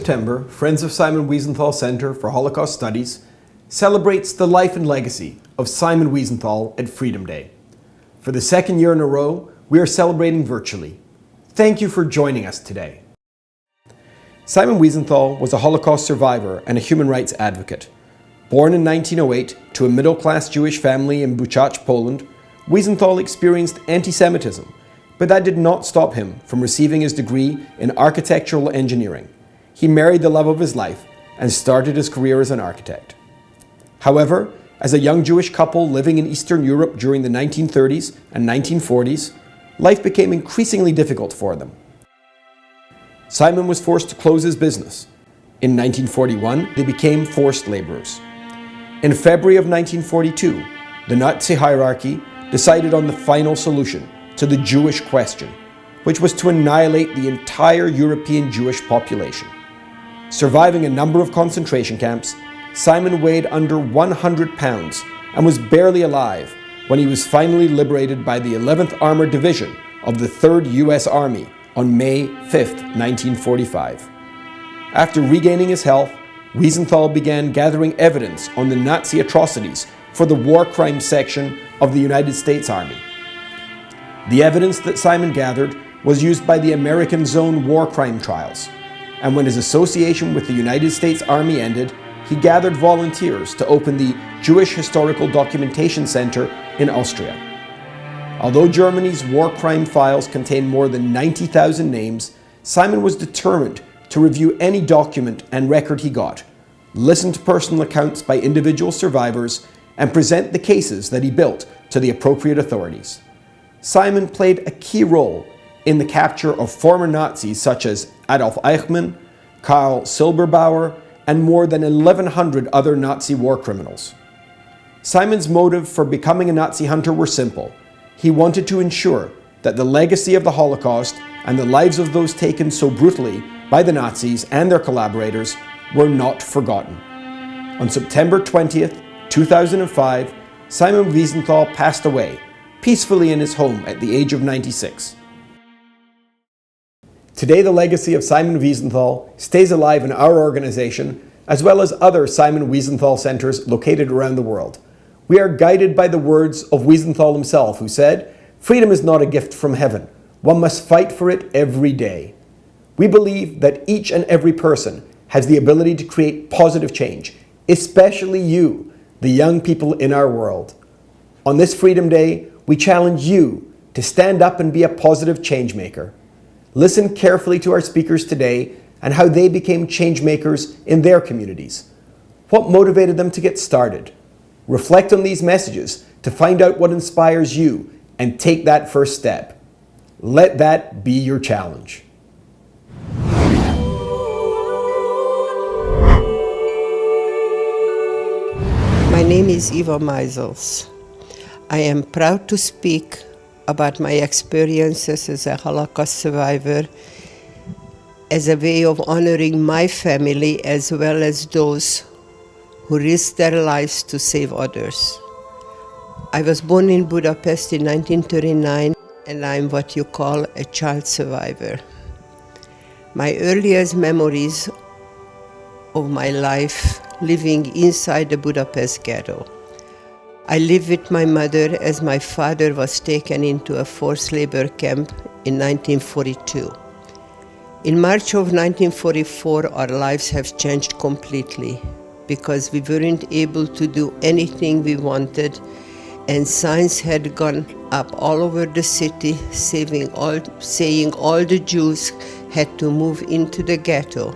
September, Friends of Simon Wiesenthal Center for Holocaust Studies celebrates the life and legacy of Simon Wiesenthal at Freedom Day. For the second year in a row, we are celebrating virtually. Thank you for joining us today. Simon Wiesenthal was a Holocaust survivor and a human rights advocate. Born in 1908 to a middle-class Jewish family in Buchach, Poland, Wiesenthal experienced anti-Semitism, but that did not stop him from receiving his degree in architectural engineering. He married the love of his life and started his career as an architect. However, as a young Jewish couple living in Eastern Europe during the 1930s and 1940s, life became increasingly difficult for them. Simon was forced to close his business. In 1941, they became forced laborers. In February of 1942, the Nazi hierarchy decided on the final solution to the Jewish question, which was to annihilate the entire European Jewish population. Surviving a number of concentration camps, Simon weighed under 100 pounds and was barely alive when he was finally liberated by the 11th Armored Division of the 3rd U.S. Army on May 5, 1945. After regaining his health, Wiesenthal began gathering evidence on the Nazi atrocities for the War Crimes section of the United States Army. The evidence that Simon gathered was used by the American Zone war crime trials, and when his association with the United States Army ended, he gathered volunteers to open the Jewish Historical Documentation Center in Austria. Although Germany's war crime files contain more than 90,000 names, Simon was determined to review any document and record he got, listen to personal accounts by individual survivors, and present the cases that he built to the appropriate authorities. Simon played a key role in the capture of former Nazis such as Adolf Eichmann, Karl Silberbauer, and more than 1,100 other Nazi war criminals. Simon's motive for becoming a Nazi hunter were simple. He wanted to ensure that the legacy of the Holocaust and the lives of those taken so brutally by the Nazis and their collaborators were not forgotten. On September 20th, 2005, Simon Wiesenthal passed away peacefully in his home at the age of 96. Today, the legacy of Simon Wiesenthal stays alive in our organization, as well as other Simon Wiesenthal centers located around the world. We are guided by the words of Wiesenthal himself, who said, "Freedom is not a gift from heaven. One must fight for it every day." We believe that each and every person has the ability to create positive change, especially you, the young people in our world. On this Freedom Day, we challenge you to stand up and be a positive change maker. Listen carefully to our speakers today and how they became change makers in their communities. What motivated them to get started? Reflect on these messages to find out what inspires you and take that first step. Let that be your challenge. My name is Eva Meisels. I am proud to speak about my experiences as a Holocaust survivor as a way of honoring my family as well as those who risked their lives to save others. I was born in Budapest in 1939 and I'm what you call a child survivor. My earliest memories of my life living inside the Budapest ghetto. I lived with my mother as my father was taken into a forced labor camp in 1942. In March of 1944, our lives have changed completely because we weren't able to do anything we wanted, and signs had gone up all over the city saying all the Jews had to move into the ghetto.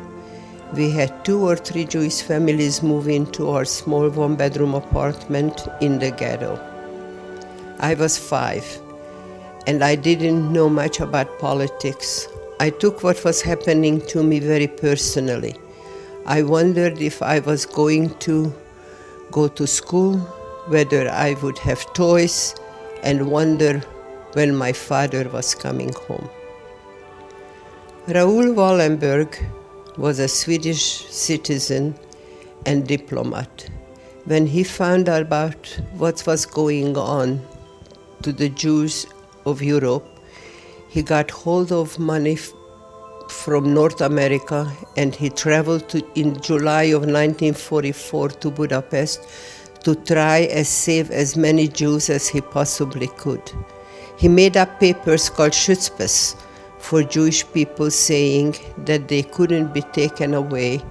We had 2 or 3 Jewish families move into our small 1-bedroom apartment in the ghetto. I was 5, and I didn't know much about politics. I took what was happening to me very personally. I wondered if I was going to go to school, whether I would have toys, and wonder when my father was coming home. Raoul Wallenberg was a Swedish citizen and diplomat. When he found out about what was going on to the Jews of Europe, he got hold of money from North America, and he traveled in July of 1944 to Budapest to try and save as many Jews as he possibly could. He made up papers called Schutzpass for Jewish people, saying that they couldn't be taken away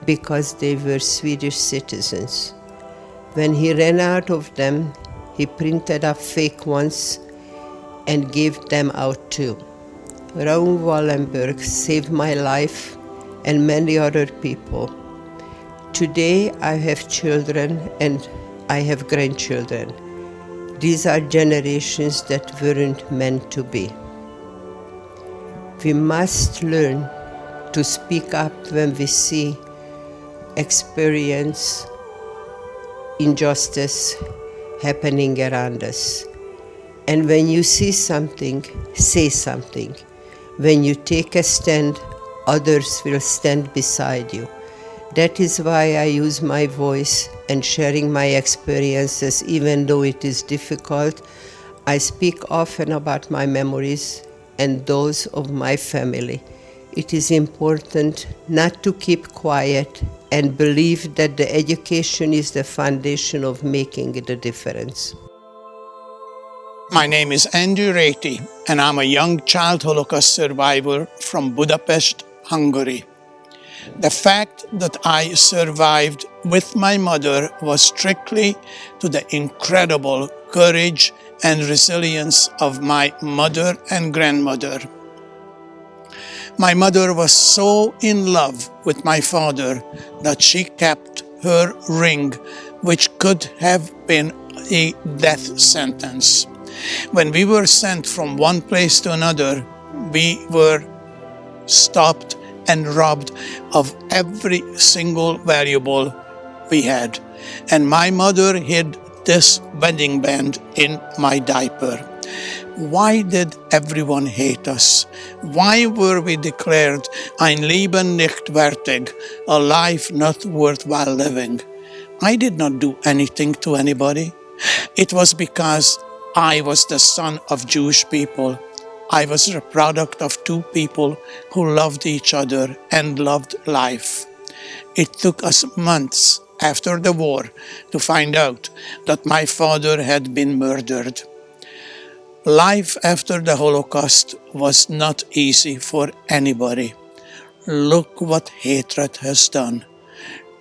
because they were Swedish citizens. When he ran out of them, he printed up fake ones and gave them out too. Raoul Wallenberg saved my life and many other people. Today I have children and I have grandchildren. These are generations that weren't meant to be. We must learn to speak up when we see, experience injustice happening around us. And when you see something, say something. When you take a stand, others will stand beside you. That is why I use my voice and sharing my experiences, even though it is difficult. I speak often about my memories and those of my family. It is important not to keep quiet and believe that the education is the foundation of making the difference. My name is Andrew Ret'd, and I'm a young child Holocaust survivor from Budapest, Hungary. The fact that I survived with my mother was strictly to the incredible courage and resilience of my mother and grandmother. My mother was so in love with my father that she kept her ring, which could have been a death sentence. When we were sent from one place to another, we were stopped and robbed of every single valuable we had. And my mother hid this wedding band in my diaper. Why did everyone hate us? Why were we declared ein Leben nicht wertig, a life not worthwhile living? I did not do anything to anybody. It was because I was the son of Jewish people. I was the product of two people who loved each other and loved life. It took us months after the war to find out that my father had been murdered. Life after the Holocaust was not easy for anybody. Look what hatred has done.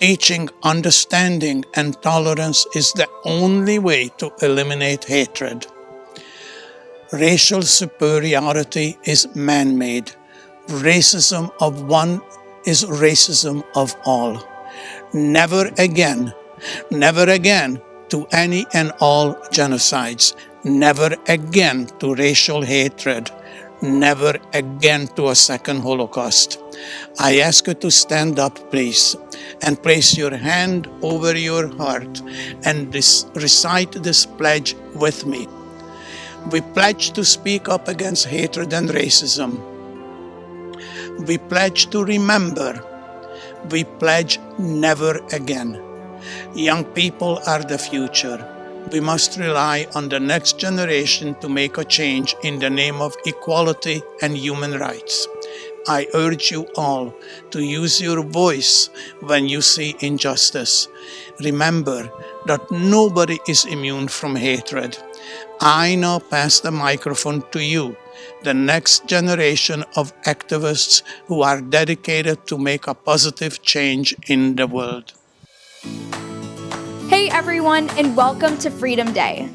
Teaching understanding and tolerance is the only way to eliminate hatred. Racial superiority is man-made. Racism of one is racism of all. Never again to any and all genocides. Never again to racial hatred. Never again to a second Holocaust. I ask you to stand up, please, and place your hand over your heart and recite this pledge with me. We pledge to speak up against hatred and racism. We pledge to remember. We pledge never again. Young people are the future. We must rely on the next generation to make a change in the name of equality and human rights. I urge you all to use your voice when you see injustice. Remember that nobody is immune from hatred. I now pass the microphone to you, the next generation of activists who are dedicated to make a positive change in the world. Hey everyone, and welcome to Freedom Day.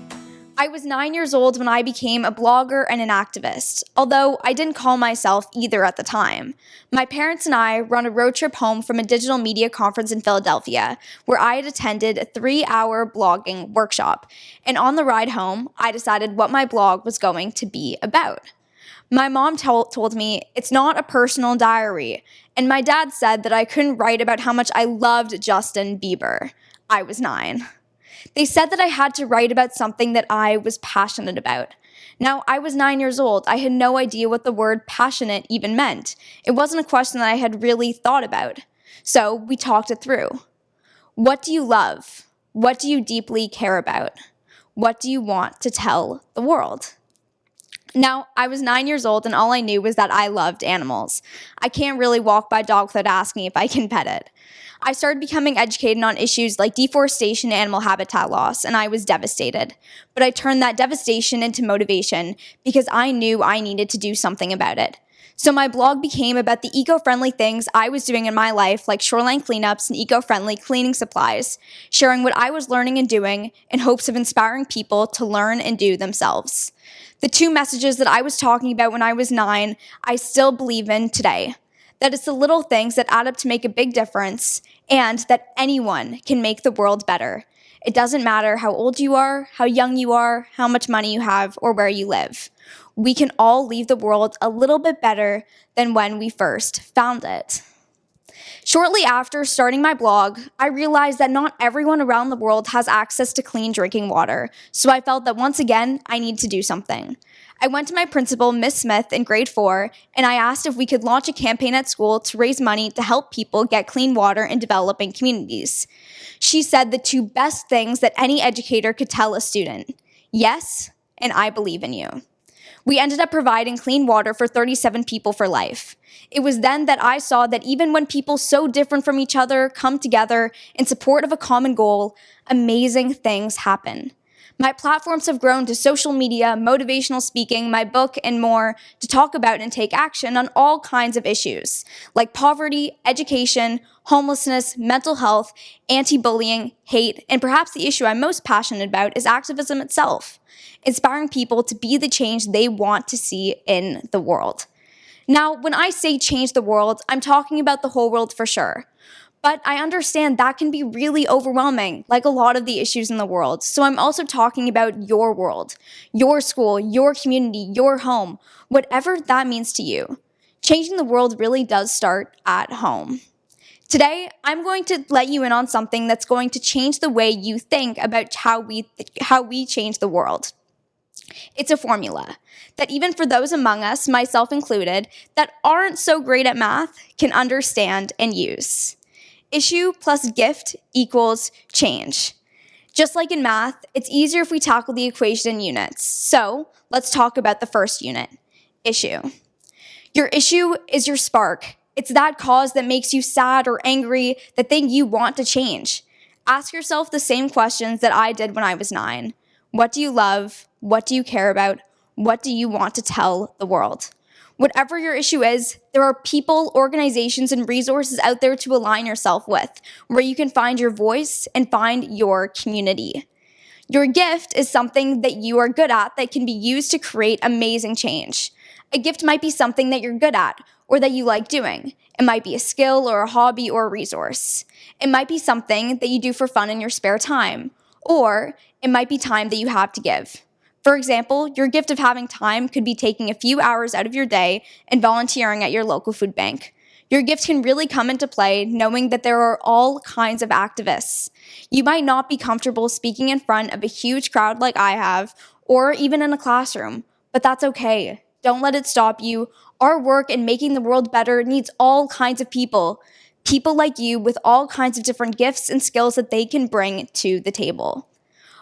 I was 9 years old when I became a blogger and an activist, although I didn't call myself either at the time. My parents and I were on a road trip home from a digital media conference in Philadelphia, where I had attended a 3-hour blogging workshop, and on the ride home, I decided what my blog was going to be about. My mom told me it's not a personal diary, and my dad said that I couldn't write about how much I loved Justin Bieber. I was 9. They said that I had to write about something that I was passionate about. Now, I was 9 years old. I had no idea what the word passionate even meant. It wasn't a question that I had really thought about. So we talked it through. What do you love? What do you deeply care about? What do you want to tell the world? Now, I was 9 years old and all I knew was that I loved animals. I can't really walk by a dog without asking if I can pet it. I started becoming educated on issues like deforestation and animal habitat loss, and I was devastated. But I turned that devastation into motivation because I knew I needed to do something about it. So my blog became about the eco-friendly things I was doing in my life, like shoreline cleanups and eco-friendly cleaning supplies, sharing what I was learning and doing in hopes of inspiring people to learn and do themselves. The two messages that I was talking about when I was 9, I still believe in today. That it's the little things that add up to make a big difference, and that anyone can make the world better. It doesn't matter how old you are, how young you are, how much money you have, or where you live. We can all leave the world a little bit better than when we first found it. Shortly after starting my blog, I realized that not everyone around the world has access to clean drinking water, so I felt that once again, I need to do something. I went to my principal, Miss Smith, in grade 4, and I asked if we could launch a campaign at school to raise money to help people get clean water in developing communities. She said the two best things that any educator could tell a student: yes, and I believe in you. We ended up providing clean water for 37 people for life. It was then that I saw that even when people so different from each other come together in support of a common goal, amazing things happen. My platforms have grown to social media, motivational speaking, my book, and more to talk about and take action on all kinds of issues, like poverty, education, homelessness, mental health, anti-bullying, hate, and perhaps the issue I'm most passionate about is activism itself, inspiring people to be the change they want to see in the world. Now, when I say change the world, I'm talking about the whole world for sure. But I understand that can be really overwhelming, like a lot of the issues in the world. So I'm also talking about your world, your school, your community, your home, whatever that means to you. Changing the world really does start at home. Today, I'm going to let you in on something that's going to change the way you think about how we change the world. It's a formula that even for those among us, myself included, that aren't so great at math can understand and use. Issue plus gift equals change. Just like in math, it's easier if we tackle the equation in units. So let's talk about the first unit, issue. Your issue is your spark. It's that cause that makes you sad or angry, the thing you want to change. Ask yourself the same questions that I did when I was 9. What do you love? What do you care about? What do you want to tell the world? Whatever your issue is, there are people, organizations, and resources out there to align yourself with, where you can find your voice and find your community. Your gift is something that you are good at that can be used to create amazing change. A gift might be something that you're good at or that you like doing. It might be a skill or a hobby or a resource. It might be something that you do for fun in your spare time, or it might be time that you have to give. For example, your gift of having time could be taking a few hours out of your day and volunteering at your local food bank. Your gift can really come into play knowing that there are all kinds of activists. You might not be comfortable speaking in front of a huge crowd like I have, or even in a classroom, but that's okay. Don't let it stop you. Our work in making the world better needs all kinds of people. People like you with all kinds of different gifts and skills that they can bring to the table.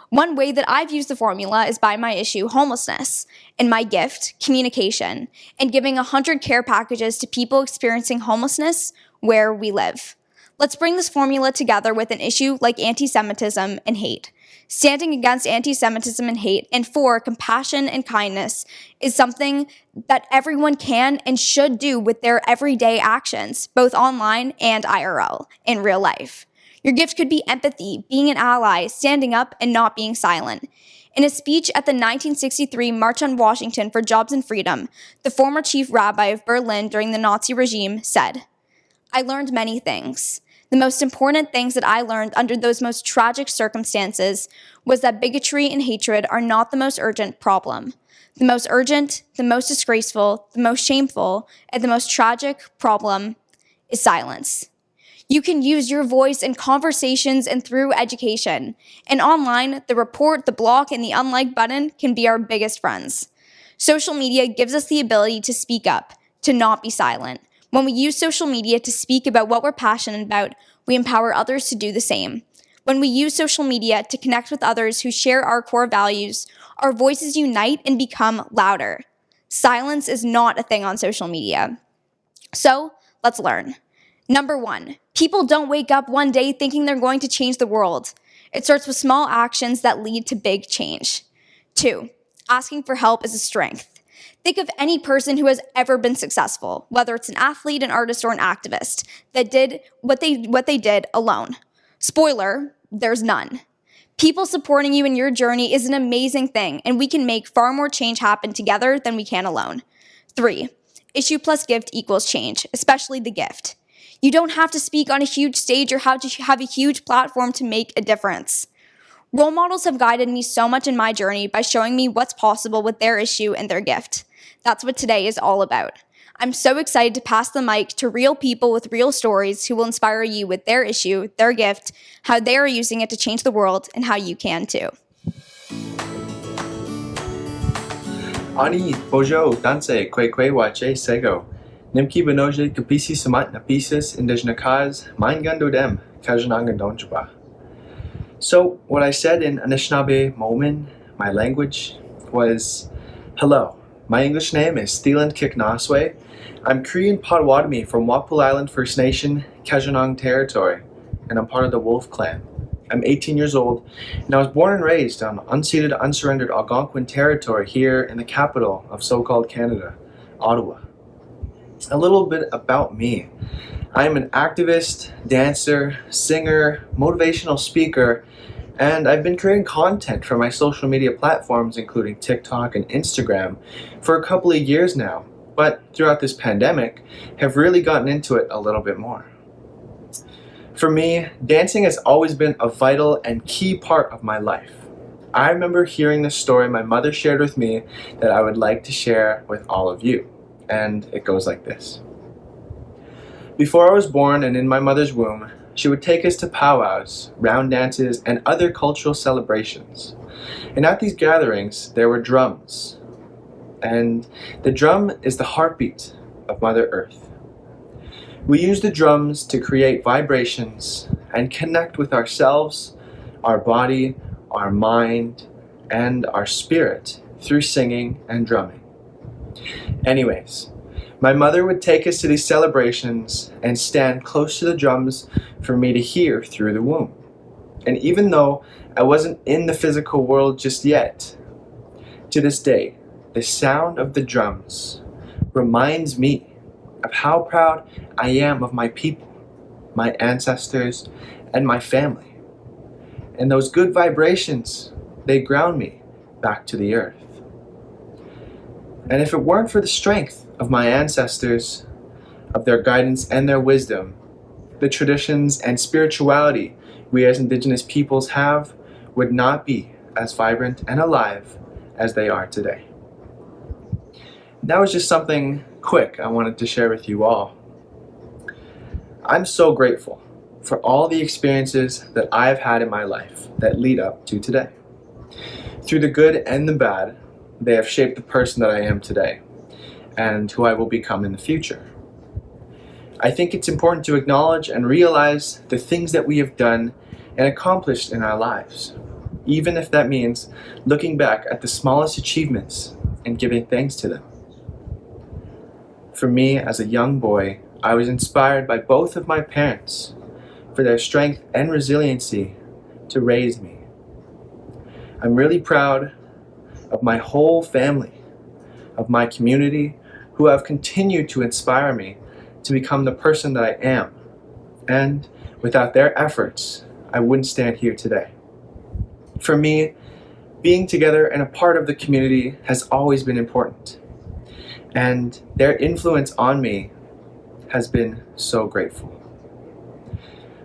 One way that I've used the formula is by my issue, homelessness, and my gift, communication, and giving 100 care packages to people experiencing homelessness where we live. Let's bring this formula together with an issue like anti-Semitism and hate. Standing against anti-Semitism and hate and for compassion and kindness is something that everyone can and should do with their everyday actions, both online and IRL, in real life. Your gift could be empathy, being an ally, standing up, and not being silent. In a speech at the 1963 March on Washington for Jobs and Freedom, the former chief rabbi of Berlin during the Nazi regime said, "I learned many things. The most important things that I learned under those most tragic circumstances was that bigotry and hatred are not the most urgent problem. The most urgent, the most disgraceful, the most shameful, and the most tragic problem is silence." You can use your voice in conversations and through education. And online, the report, the block, and the unlike button can be our biggest friends. Social media gives us the ability to speak up, to not be silent. When we use social media to speak about what we're passionate about, we empower others to do the same. When we use social media to connect with others who share our core values, our voices unite and become louder. Silence is not a thing on social media. So, let's learn. Number 1, people don't wake up one day thinking they're going to change the world. It starts with small actions that lead to big change. 2, asking for help is a strength. Think of any person who has ever been successful, whether it's an athlete, an artist, or an activist, that did what they did alone. Spoiler, there's none. People supporting you in your journey is an amazing thing, and we can make far more change happen together than we can alone. 3, issue plus gift equals change, especially the gift. You don't have to speak on a huge stage or have to have a huge platform to make a difference. Role models have guided me so much in my journey by showing me what's possible with their issue and their gift. That's what today is all about. I'm so excited to pass the mic to real people with real stories who will inspire you with their issue, their gift, how they are using it to change the world, and how you can too. Ani bojo danse kwe wache sego. Nimki benoje kapisi samat napisis indigenakaz maingando dem kajananga donjaba. So what I said in Anishinaabe Momin, my language, was, hello, my English name is Thielen Kiknaswe. I'm Korean Potawatomi from Wapul Island First Nation, Kajanang Territory, and I'm part of the Wolf Clan. I'm 18 years old, and I was born and raised on unceded, unsurrendered Algonquin territory here in the capital of so-called Canada, Ottawa. A little bit about me. I am an activist, dancer, singer, motivational speaker, and I've been creating content for my social media platforms, including TikTok and Instagram, for a couple of years now, but throughout this pandemic, have really gotten into it a little bit more. For me, dancing has always been a vital and key part of my life. I remember hearing the story my mother shared with me that I would like to share with all of you, and it goes like this. Before I was born and in my mother's womb, she would take us to powwows, round dances, and other cultural celebrations. And at these gatherings, there were drums. And the drum is the heartbeat of Mother Earth. We use the drums to create vibrations and connect with ourselves, our body, our mind, and our spirit through singing and drumming. Anyways, my mother would take us to these celebrations and stand close to the drums for me to hear through the womb. And even though I wasn't in the physical world just yet, to this day, the sound of the drums reminds me of how proud I am of my people, my ancestors, and my family. And those good vibrations, they ground me back to the earth. And if it weren't for the strength of my ancestors, of their guidance and their wisdom, the traditions and spirituality we as Indigenous peoples have would not be as vibrant and alive as they are today. That was just something quick I wanted to share with you all. I'm so grateful for all the experiences that I've had in my life that lead up to today. Through the good and the bad, they have shaped the person that I am today and who I will become in the future. I think it's important to acknowledge and realize the things that we have done and accomplished in our lives, even if that means looking back at the smallest achievements and giving thanks to them. For me, as a young boy, I was inspired by both of my parents for their strength and resiliency to raise me. I'm really proud of my whole family, of my community, who have continued to inspire me to become the person that I am. And without their efforts, I wouldn't stand here today. For me, being together and a part of the community has always been important. And their influence on me has been so grateful.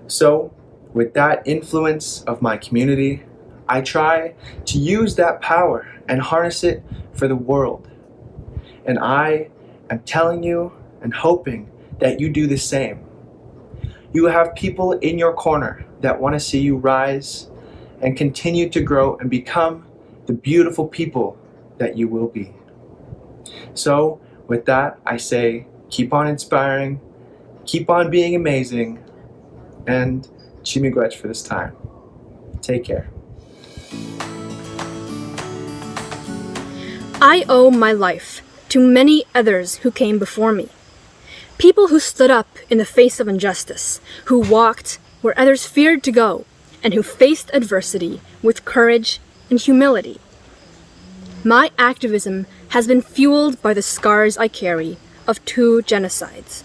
So, with that influence of my community, I try to use that power and harness it for the world. And I am telling you and hoping that you do the same. You have people in your corner that want to see you rise and continue to grow and become the beautiful people that you will be. So, with that, I say, keep on inspiring, keep on being amazing, and Chimigwech for this time. Take care. I owe my life to many others who came before me. People who stood up in the face of injustice, who walked where others feared to go, and who faced adversity with courage and humility. My activism has been fueled by the scars I carry of 2 genocides.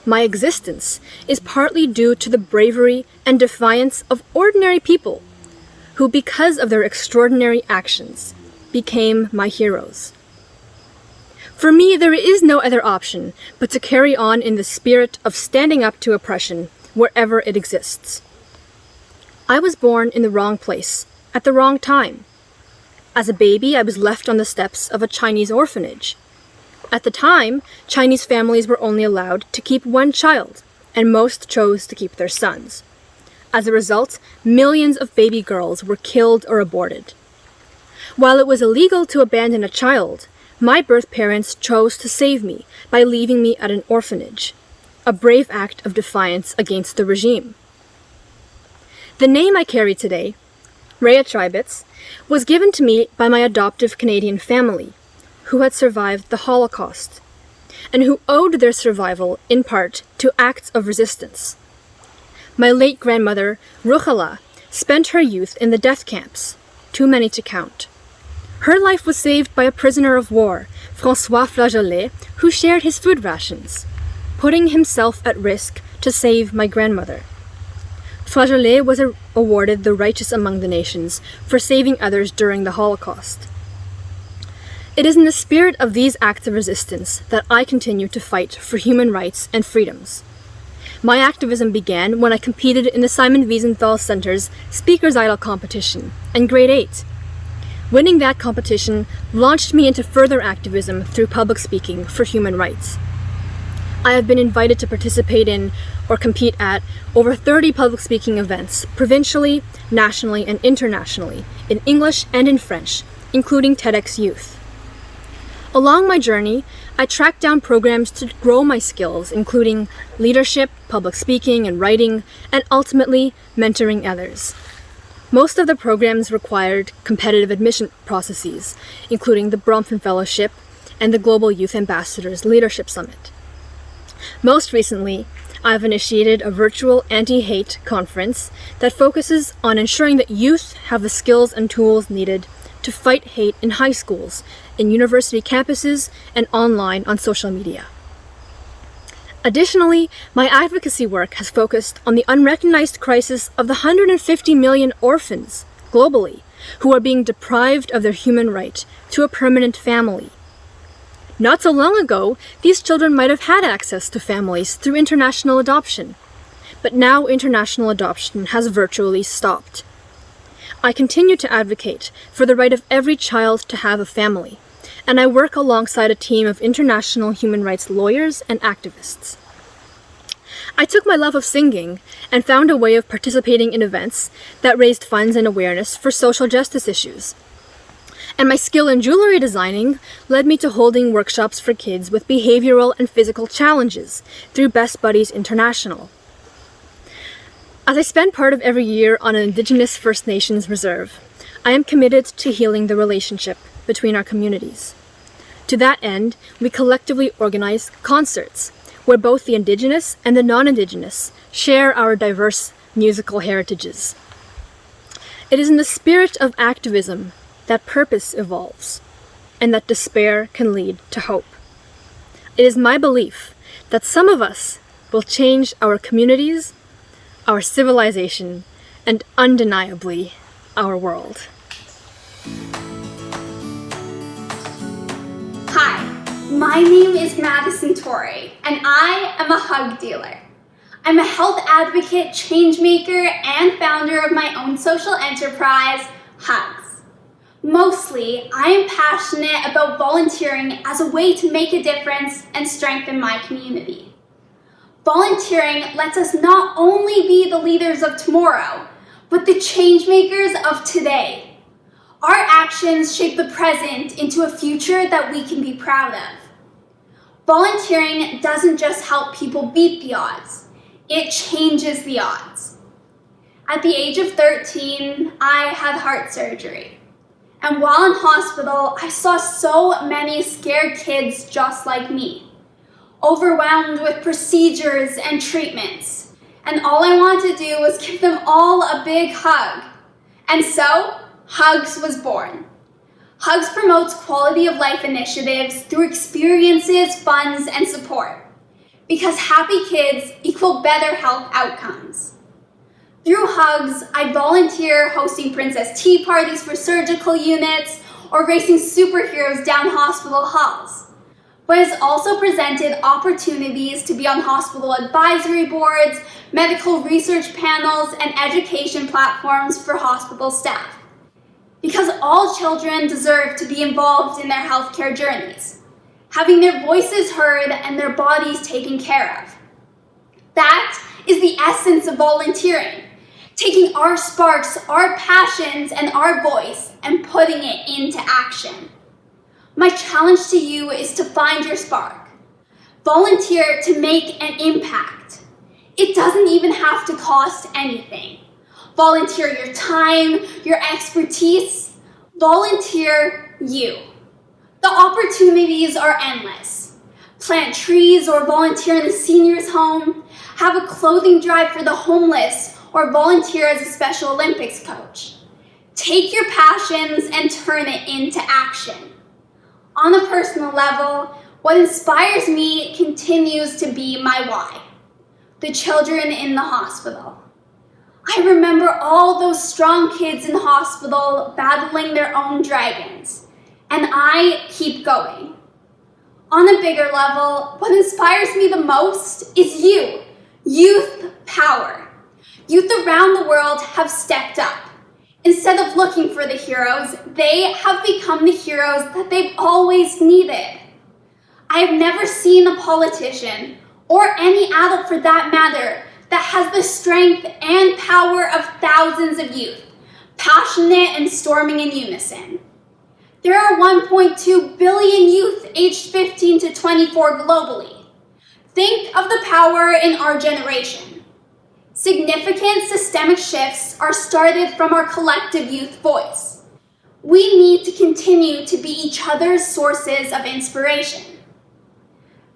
My existence is partly due to the bravery and defiance of ordinary people who, because of their extraordinary actions, became my heroes. For me, there is no other option but to carry on in the spirit of standing up to oppression wherever it exists. I was born in the wrong place, at the wrong time. As a baby, I was left on the steps of a Chinese orphanage. At the time, Chinese families were only allowed to keep 1 child, and most chose to keep their sons. As a result, millions of baby girls were killed or aborted. While it was illegal to abandon a child, my birth parents chose to save me by leaving me at an orphanage, a brave act of defiance against the regime. The name I carry today, Ret'd, was given to me by my adoptive Canadian family, who had survived the Holocaust, and who owed their survival in part to acts of resistance. My late grandmother, Ruchala, spent her youth in the death camps, too many to count. Her life was saved by a prisoner of war, François Flageolet, who shared his food rations, putting himself at risk to save my grandmother. Flageolet was awarded the Righteous Among the Nations for saving others during the Holocaust. It is in the spirit of these acts of resistance that I continue to fight for human rights and freedoms. My activism began when I competed in the Simon Wiesenthal Center's Speaker's Idol competition in grade 8. Winning that competition launched me into further activism through public speaking for human rights. I have been invited to participate in or compete at over 30 public speaking events, provincially, nationally, and internationally, in English and in French, including TEDx Youth. Along my journey, I tracked down programs to grow my skills, including leadership, public speaking, and writing, and ultimately mentoring others. Most of the programs required competitive admission processes, including the Bronfman Fellowship and the Global Youth Ambassadors Leadership Summit. Most recently, I've initiated a virtual anti-hate conference that focuses on ensuring that youth have the skills and tools needed to fight hate in high schools, in university campuses, and online on social media. Additionally, my advocacy work has focused on the unrecognized crisis of the 150 million orphans globally who are being deprived of their human right to a permanent family. Not so long ago, these children might have had access to families through international adoption, but now international adoption has virtually stopped. I continue to advocate for the right of every child to have a family, and I work alongside a team of international human rights lawyers and activists. I took my love of singing and found a way of participating in events that raised funds and awareness for social justice issues. And my skill in jewelry designing led me to holding workshops for kids with behavioral and physical challenges through Best Buddies International. As I spend part of every year on an Indigenous First Nations reserve, I am committed to healing the relationship between our communities. To that end, we collectively organize concerts where both the Indigenous and the non-Indigenous share our diverse musical heritages. It is in the spirit of activism that purpose evolves, and that despair can lead to hope. It is my belief that some of us will change our communities, our civilization, and undeniably, our world. Hi, my name is Madison Torrey, and I am a hug dealer. I'm a health advocate, change maker, and founder of my own social enterprise, Hugs. Mostly, I am passionate about volunteering as a way to make a difference and strengthen my community. Volunteering lets us not only be the leaders of tomorrow, but the change makers of today. Our actions shape the present into a future that we can be proud of. Volunteering doesn't just help people beat the odds, it changes the odds. At the age of 13, I had heart surgery. And while in hospital, I saw so many scared kids just like me, overwhelmed with procedures and treatments. And all I wanted to do was give them all a big hug. And so, Hugs was born. Hugs promotes quality of life initiatives through experiences, funds, and support. Because happy kids equal better health outcomes. Through Hugs, I volunteer hosting princess tea parties for surgical units or racing superheroes down hospital halls, but has also presented opportunities to be on hospital advisory boards, medical research panels, and education platforms for hospital staff. Because all children deserve to be involved in their healthcare journeys, having their voices heard and their bodies taken care of. That is the essence of volunteering. Taking our sparks, our passions, and our voice and putting it into action. My challenge to you is to find your spark. Volunteer to make an impact. It doesn't even have to cost anything. Volunteer your time, your expertise. Volunteer you. The opportunities are endless. Plant trees or volunteer in the seniors' home. Have a clothing drive for the homeless, or volunteer as a Special Olympics coach. Take your passions and turn it into action. On a personal level, what inspires me continues to be my why. The children in the hospital. I remember all those strong kids in the hospital battling their own dragons, and I keep going. On a bigger level, what inspires me the most is you, youth power. Youth around the world have stepped up. Instead of looking for the heroes, they have become the heroes that they've always needed. I have never seen a politician, or any adult for that matter, that has the strength and power of thousands of youth, passionate and storming in unison. There are 1.2 billion youth aged 15 to 24 globally. Think of the power in our generation. Significant systemic shifts are started from our collective youth voice. We need to continue to be each other's sources of inspiration.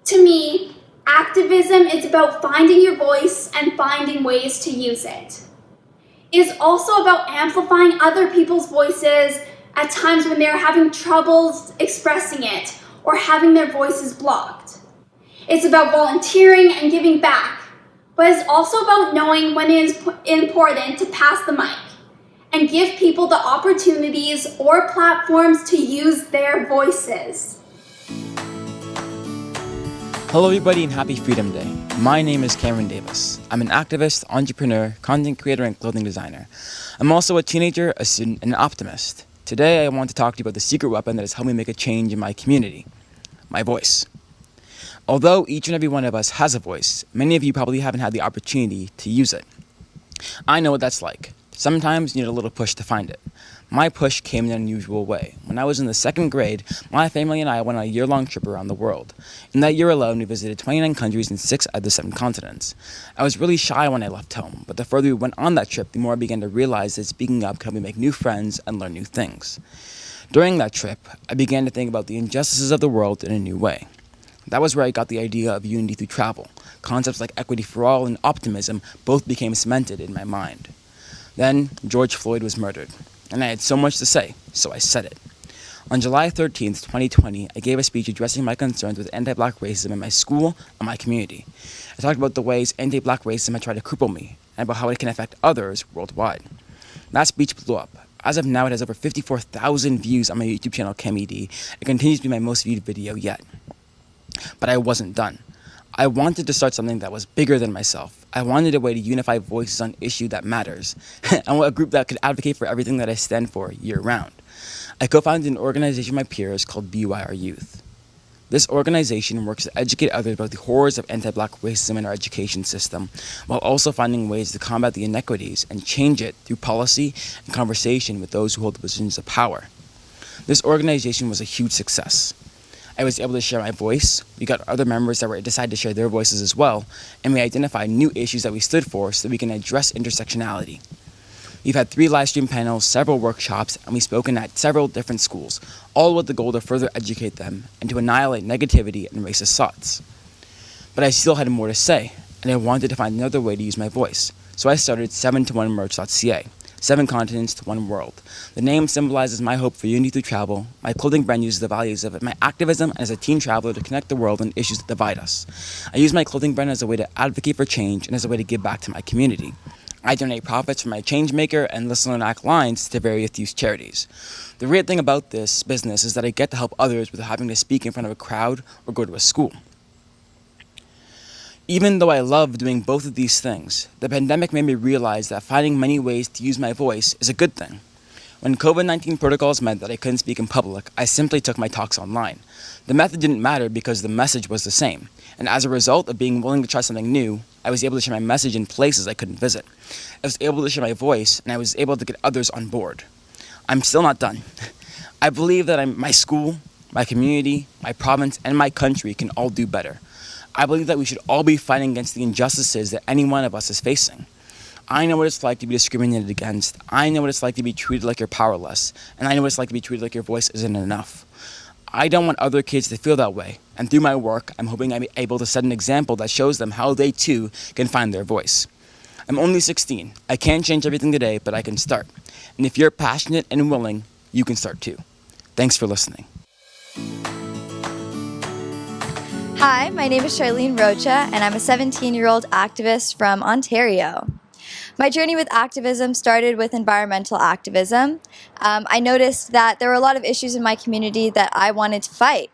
To me, activism is about finding your voice and finding ways to use it. It is also about amplifying other people's voices at times when they are having troubles expressing it or having their voices blocked. It's about volunteering and giving back, but it's also about knowing when it is important to pass the mic and give people the opportunities or platforms to use their voices. Hello everybody and happy Freedom Day. My name is Cameron Davis. I'm an activist, entrepreneur, content creator, and clothing designer. I'm also a teenager, a student, and an optimist. Today I want to talk to you about the secret weapon that has helped me make a change in my community, my voice. Although each and every one of us has a voice, many of you probably haven't had the opportunity to use it. I know what that's like. Sometimes you need a little push to find it. My push came in an unusual way. When I was in the 2nd grade, my family and I went on a year-long trip around the world. In that year alone, we visited 29 countries and 6 out of the 7 continents. I was really shy when I left home, but the further we went on that trip, the more I began to realize that speaking up could help me make new friends and learn new things. During that trip, I began to think about the injustices of the world in a new way. That was where I got the idea of unity through travel. Concepts like equity for all and optimism both became cemented in my mind. Then, George Floyd was murdered, and I had so much to say, so I said it. On July 13th, 2020, I gave a speech addressing my concerns with anti-black racism in my school and my community. I talked about the ways anti-black racism had tried to cripple me, and about how it can affect others worldwide. That speech blew up. As of now, it has over 54,000 views on my YouTube channel, ChemED. It continues to be my most viewed video yet. But I wasn't done. I wanted to start something that was bigger than myself. I wanted a way to unify voices on issue that matters. I want a group that could advocate for everything that I stand for year-round. I co-founded an organization with my peers called BYR Youth. This organization works to educate others about the horrors of anti-black racism in our education system, while also finding ways to combat the inequities and change it through policy and conversation with those who hold the positions of power. This organization was a huge success. I was able to share my voice, we got other members that decided to share their voices as well, and we identified new issues that we stood for so that we can address intersectionality. We've had 3 live stream panels, several workshops, and we've spoken at several different schools, all with the goal to further educate them and to annihilate negativity and racist thoughts. But I still had more to say, and I wanted to find another way to use my voice. So I started 7to1merch.ca, 7 continents to 1 world. The name symbolizes my hope for unity through travel. My clothing brand uses the values of my activism and as a teen traveler to connect the world on issues that divide us. I use my clothing brand as a way to advocate for change and as a way to give back to my community. I donate profits from my Changemaker and Listen and Act lines to various youth charities. The great thing about this business is that I get to help others without having to speak in front of a crowd or go to a school. Even though I love doing both of these things, the pandemic made me realize that finding many ways to use my voice is a good thing. When COVID-19 protocols meant that I couldn't speak in public, I simply took my talks online. The method didn't matter because the message was the same. And as a result of being willing to try something new, I was able to share my message in places I couldn't visit. I was able to share my voice, and I was able to get others on board. I'm still not done. I believe that my school, my community, my province, and my country can all do better. I believe that we should all be fighting against the injustices that any one of us is facing. I know what it's like to be discriminated against. I know what it's like to be treated like you're powerless. And I know what it's like to be treated like your voice isn't enough. I don't want other kids to feel that way. And through my work, I'm hoping I'm able to set an example that shows them how they too can find their voice. I'm only 16. I can't change everything today, but I can start. And if you're passionate and willing, you can start too. Thanks for listening. Hi, my name is Charlene Rocha, and I'm a 17-year-old activist from Ontario. My journey with activism started with environmental activism. I noticed that there were a lot of issues in my community that I wanted to fight.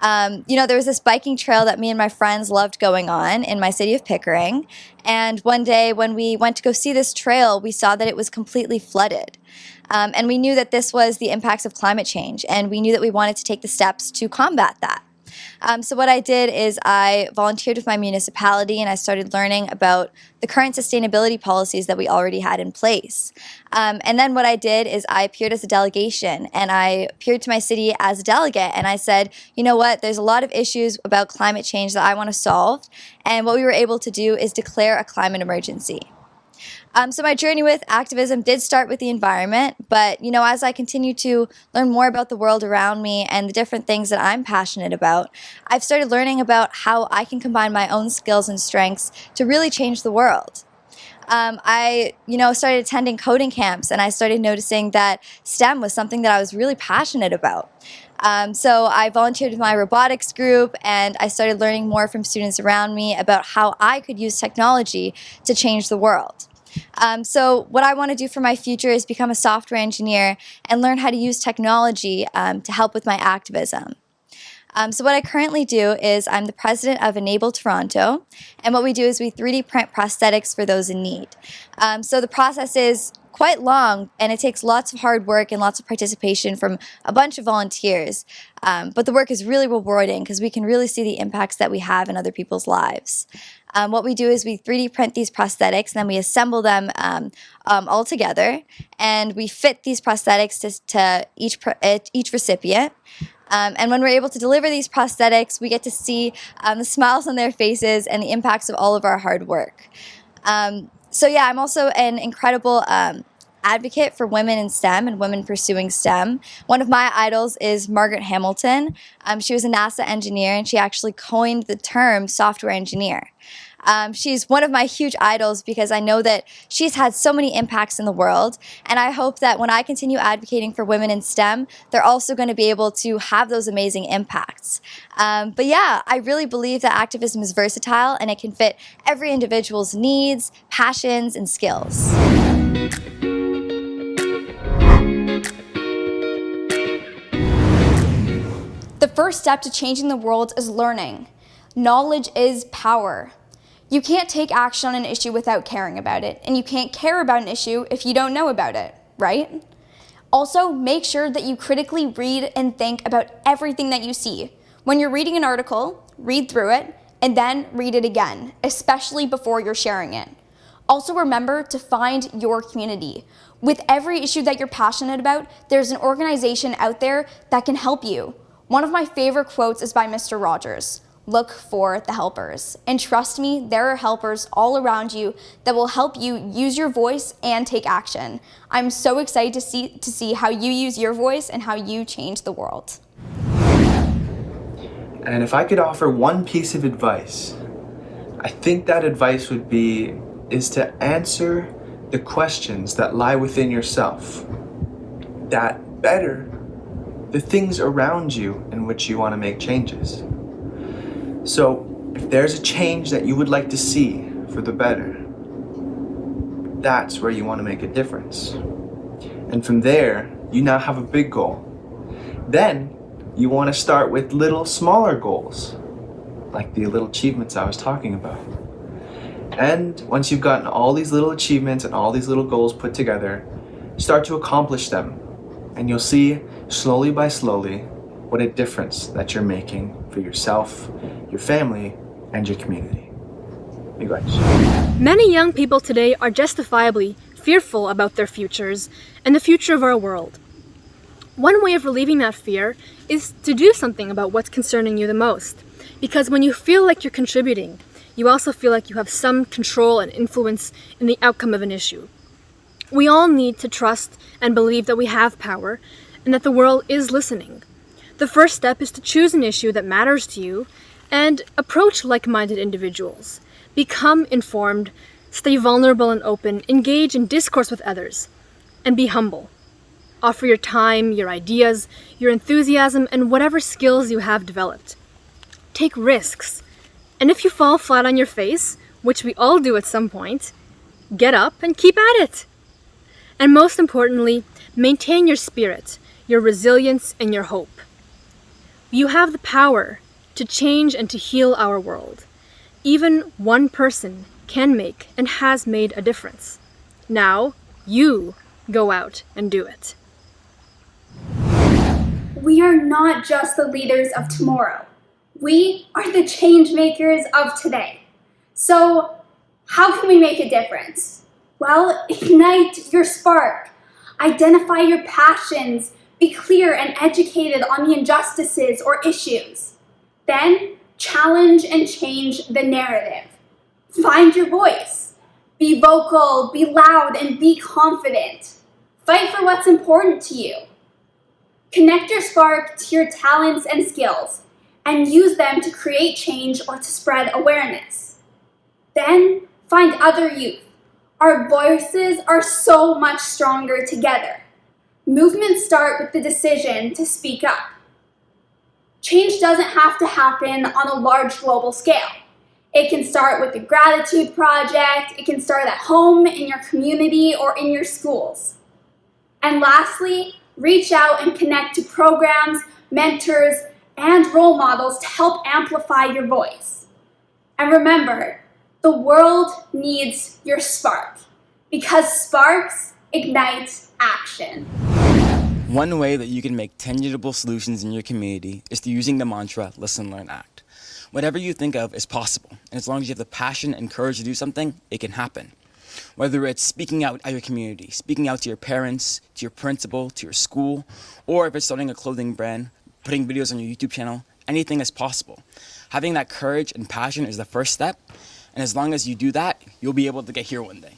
There was this biking trail that me and my friends loved going on in my city of Pickering. And one day when we went to go see this trail, we saw that it was completely flooded. And we knew that this was the impacts of climate change, and we knew that we wanted to take the steps to combat that. So what I did is I volunteered with my municipality, and I started learning about the current sustainability policies that we already had in place. And then what I did is I appeared as a delegation, and I appeared to my city as a delegate, and I said, you know what, there's a lot of issues about climate change that I want to solve, and what we were able to do is declare a climate emergency. So my journey with activism did start with the environment, but as I continue to learn more about the world around me and the different things that I'm passionate about, I've started learning about how I can combine my own skills and strengths to really change the world. I started attending coding camps, and I started noticing that STEM was something that I was really passionate about. So I volunteered with my robotics group, and I started learning more from students around me about how I could use technology to change the world. So what I want to do for my future is become a software engineer and learn how to use technology to help with my activism. So what I currently do is I'm the president of Enable Toronto, and what we do is we 3D print prosthetics for those in need. So the process is quite long, and it takes lots of hard work and lots of participation from a bunch of volunteers. But the work is really rewarding because we can really see the impacts that we have in other people's lives. What we do is we 3D print these prosthetics, and then we assemble them all together, and we fit these prosthetics to each recipient. And when we're able to deliver these prosthetics, we get to see the smiles on their faces and the impacts of all of our hard work. I'm also an incredible advocate for women in STEM and women pursuing STEM. One of my idols is Margaret Hamilton. She was a NASA engineer, and she actually coined the term software engineer. She's one of my huge idols because I know that she's had so many impacts in the world, and I hope that when I continue advocating for women in STEM, they're also going to be able to have those amazing impacts. I really believe that activism is versatile, and it can fit every individual's needs, passions, and skills. The first step to changing the world is learning. Knowledge is power. You can't take action on an issue without caring about it, and you can't care about an issue if you don't know about it, right? Also, make sure that you critically read and think about everything that you see. When you're reading an article, read through it, and then read it again, especially before you're sharing it. Also remember to find your community. With every issue that you're passionate about, there's an organization out there that can help you. One of my favorite quotes is by Mr. Rogers. look for the helpers. And trust me, there are helpers all around you that will help you use your voice and take action. I'm so excited to see how you use your voice and how you change the world. And if I could offer one piece of advice, I think that advice is to answer the questions that lie within yourself, that better the things around you in which you want to make changes. So if there's a change that you would like to see for the better, that's where you want to make a difference. And from there, you now have a big goal. Then you want to start with little smaller goals, like the little achievements I was talking about. And once you've gotten all these little achievements and all these little goals put together, start to accomplish them. And you'll see slowly by slowly what a difference that you're making for yourself, your family, and your community. Many young people today are justifiably fearful about their futures and the future of our world. One way of relieving that fear is to do something about what's concerning you the most. Because when you feel like you're contributing, you also feel like you have some control and influence in the outcome of an issue. We all need to trust and believe that we have power and that the world is listening. The first step is to choose an issue that matters to you and approach like-minded individuals. Become informed, stay vulnerable and open, engage in discourse with others, and be humble. Offer your time, your ideas, your enthusiasm, and whatever skills you have developed. Take risks. And if you fall flat on your face, which we all do at some point, get up and keep at it. And most importantly, maintain your spirit, your resilience, and your hope. You have the power to change and to heal our world. Even one person can make and has made a difference. Now, you go out and do it. We are not just the leaders of tomorrow. We are the change makers of today. So, how can we make a difference? Well, ignite your spark. Identify your passions. Be clear and educated on the injustices or issues. Then, challenge and change the narrative. Find your voice. Be vocal, be loud, and be confident. Fight for what's important to you. Connect your spark to your talents and skills, and use them to create change or to spread awareness. Then, find other youth. Our voices are so much stronger together. Movements start with the decision to speak up. Change doesn't have to happen on a large global scale. It can start with a gratitude project, it can start at home, in your community, or in your schools. And lastly, reach out and connect to programs, mentors, and role models to help amplify your voice. And remember, the world needs your spark, because sparks ignite action. One way that you can make tangible solutions in your community is through using the mantra, listen, learn, act. Whatever you think of is possible, and as long as you have the passion and courage to do something, it can happen. Whether it's speaking out at your community, speaking out to your parents, to your principal, to your school, or if it's starting a clothing brand, putting videos on your YouTube channel, anything is possible. Having that courage and passion is the first step, and as long as you do that, you'll be able to get here one day.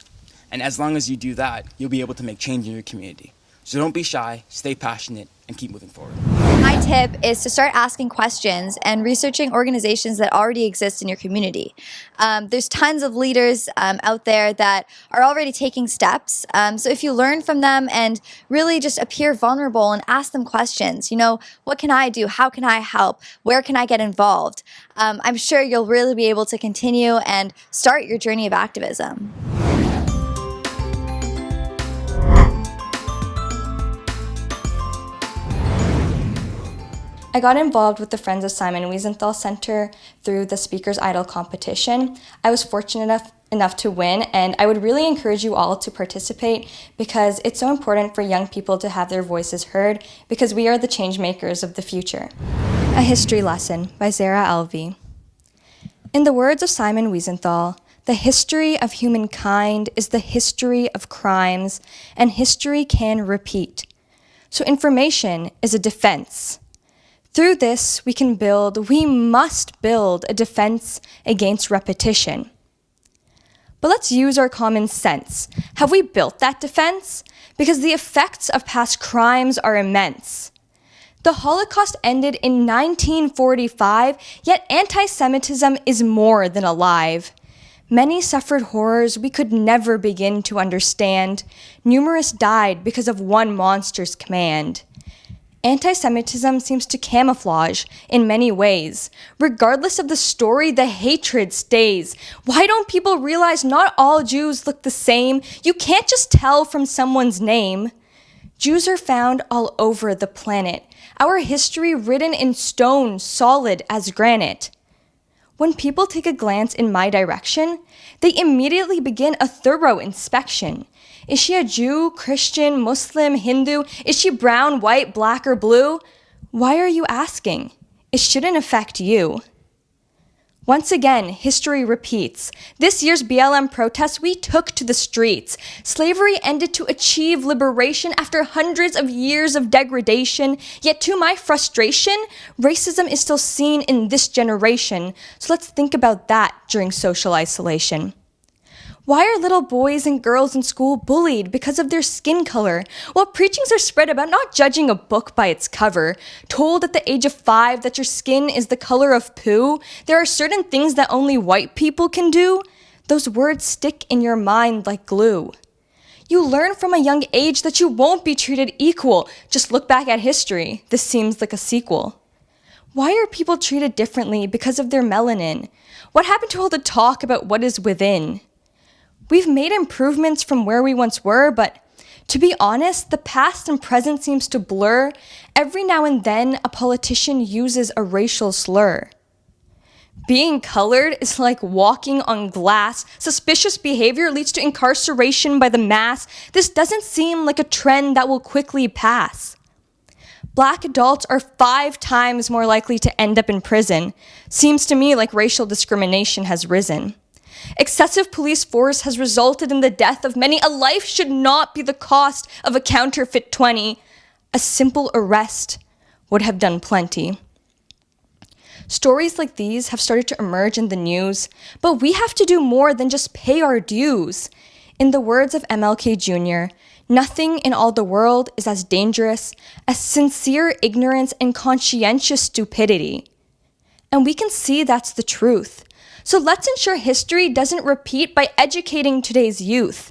And as long as you do that, you'll be able to make change in your community. So don't be shy, stay passionate, and keep moving forward. My tip is to start asking questions and researching organizations that already exist in your community. There's tons of leaders out there that are already taking steps. So if you learn from them and really just appear vulnerable and ask them questions, what can I do? How can I help? Where can I get involved? I'm sure you'll really be able to continue and start your journey of activism. I got involved with the Friends of Simon Wiesenthal Center through the Speaker's Idol competition. I was fortunate enough to win, and I would really encourage you all to participate because it's so important for young people to have their voices heard because we are the change makers of the future. A History Lesson by Zara Alvey. In the words of Simon Wiesenthal, the history of humankind is the history of crimes, and history can repeat. So information is a defense. Through this, we must build a defense against repetition. But let's use our common sense. Have we built that defense? Because the effects of past crimes are immense. The Holocaust ended in 1945, yet anti-Semitism is more than alive. Many suffered horrors we could never begin to understand. Numerous died because of one monster's command. Anti-Semitism seems to camouflage in many ways. Regardless of the story, the hatred stays. Why don't people realize not all Jews look the same? You can't just tell from someone's name. Jews are found all over the planet. Our history written in stone, solid as granite. When people take a glance in my direction, they immediately begin a thorough inspection. Is she a Jew, Christian, Muslim, Hindu? Is she brown, white, black, or blue? Why are you asking? It shouldn't affect you. Once again, history repeats. This year's BLM protests, we took to the streets. Slavery ended to achieve liberation after hundreds of years of degradation. Yet to my frustration, racism is still seen in this generation. So let's think about that during social isolation. Why are little boys and girls in school bullied because of their skin color, while preachings are spread about not judging a book by its cover? Told at the age of 5 that your skin is the color of poo, there are certain things that only white people can do? Those words stick in your mind like glue. You learn from a young age that you won't be treated equal. Just look back at history. This seems like a sequel. Why are people treated differently because of their melanin? What happened to all the talk about what is within? We've made improvements from where we once were, but to be honest, the past and present seems to blur. Every now and then, a politician uses a racial slur. Being colored is like walking on glass. Suspicious behavior leads to incarceration by the mass. This doesn't seem like a trend that will quickly pass. Black adults are 5 times more likely to end up in prison. Seems to me like racial discrimination has risen. Excessive police force has resulted in the death of many. A life should not be the cost of a counterfeit 20. A simple arrest would have done plenty. Stories like these have started to emerge in the news, but we have to do more than just pay our dues. In the words of MLK Jr., nothing in all the world is as dangerous as sincere ignorance and conscientious stupidity. And we can see that's the truth. So let's ensure history doesn't repeat by educating today's youth.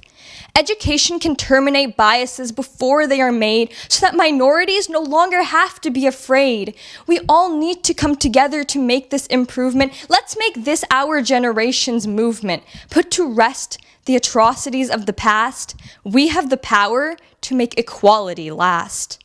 Education can terminate biases before they are made so that minorities no longer have to be afraid. We all need to come together to make this improvement. Let's make this our generation's movement. Put to rest the atrocities of the past. We have the power to make equality last.